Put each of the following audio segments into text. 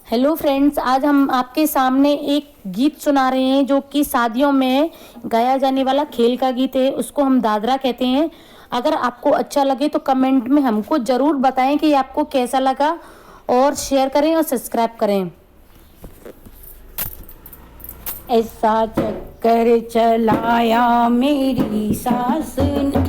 Hello friends, आज हम आपके सामने एक गीत सुना रहे हैं जो कि शादियों में गाया जाने वाला खेल का गीत है। उसको हम दादरा कहते हैं। अगर आपको अच्छा लगे तो कमेंट में हमको ज़रूर बताएं कि आपको कैसा लगा, और शेयर करें और सब्सक्राइब करें। ऐसा चक्कर चलाया मेरी सास ने,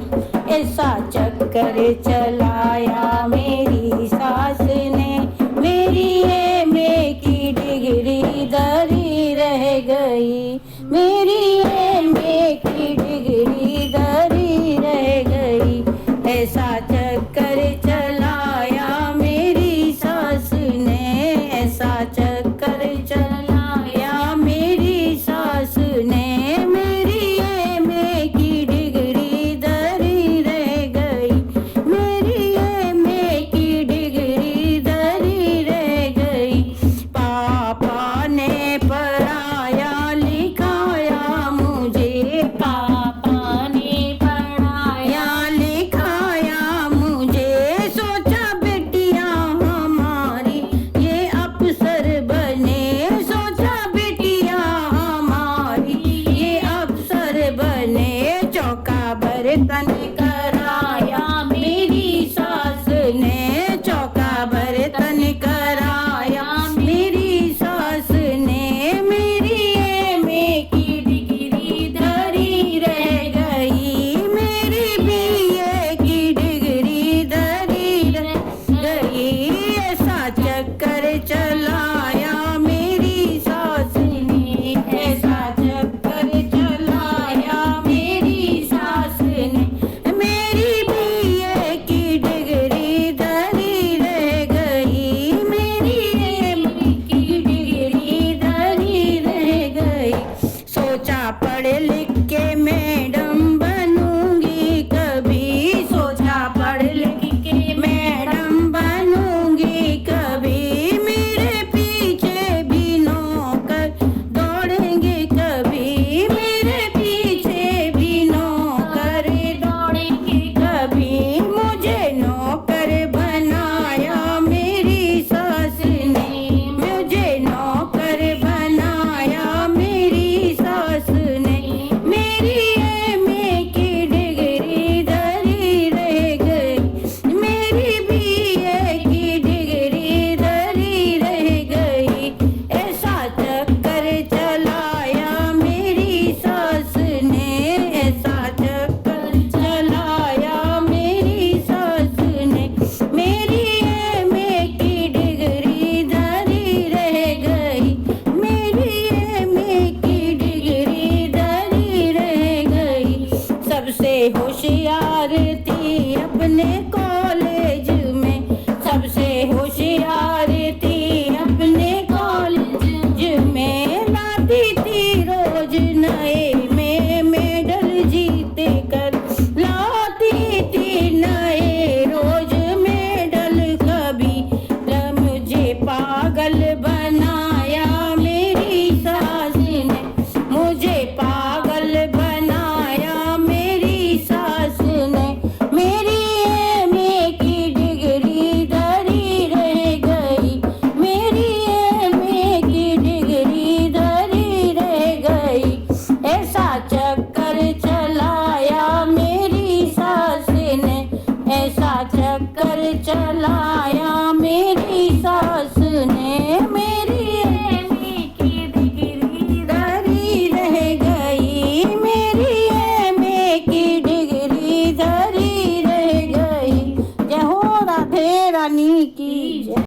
ऐसा चक्कर चलाया मेरी सास ने, मेरी एमए की डिग्री धरी रह गई, मेरी एमए की डिग्री धरी रह गई। ऐसा चक्कर चलाया मेरी सास ने, ऐसा चक्कर चलाया मेरी सास ने, मेरी एमए की डिग्री धरी रह गई, मेरी एमए की डिग्री धरी रह गई। पापा ने पढ़ाया लिखाया मुझे, पापा ने पढ़ाया लिखाया मुझे, सोचा बेटियां हमारी ये अफसर बने, सोचा बेटियां हमारी ये अफसर बने। चौका बर्तन कराया मेरी सास ने, चौका बर्तन कराया मेरी सास ने, मेरी एमए की डिग्री धरी रह गई, मेरी बीए की डिग्री धरी रह गई। ऐसा चक्कर चलाया मेरी सास ने, ऐसा चक्कर चलाया मेरी सास ने, मेरी बीए की डिग्री धरी रह गई, मेरी एमए की डिग्री धरी रह गई। सोचा पढ़ लिख के मैडम बनूंगी कभी, सोचा पढ़ लिख के मैडम बनूंगी कभी, मेरे पीछे भी नौकर दौड़ेंगे कभी, मेरे पीछे भी नौकर दौड़ेंगे कभी। मुझे नौकर बनाया मेरी सास ने, मुझे नौकर बनाया मेरी सास ने, मेरी एमए की डिग्री धरी रह गई, मेरी बीए की डिग्री धरी रह गई। ऐसा चक्कर चलाया मेरी सास ने, ऐसा चक्कर चलाया मेरी सास ने, मेरी एमए की डिग्री धरी रह गई, मेरी एमए की डिग्री धरी रह गई। सबसे होशियार थी अपने कॉलेज में, सबसे होशियार थी अपने कॉलेज में, लाती थी रोज नए में मेडल जीते कर, लाती थी नए रोज मेडल कभी। मुझे पागल बनाया मेरी सास ने, मुझे पागल बनाया मेरी सास ने, मेरी एमए की डिग्री धरी रह गई, मेरी एमए की डिग्री धरी रह गई। ऐसा चक्कर चलाया मेरी सास ने, ऐसा चक्कर चलाया मेरी सास ने, मेरी एमए की डिग्री धरी रह गई, मेरी एमए की डिग्री धरी रह गई। जय हो राधे रानी की जय।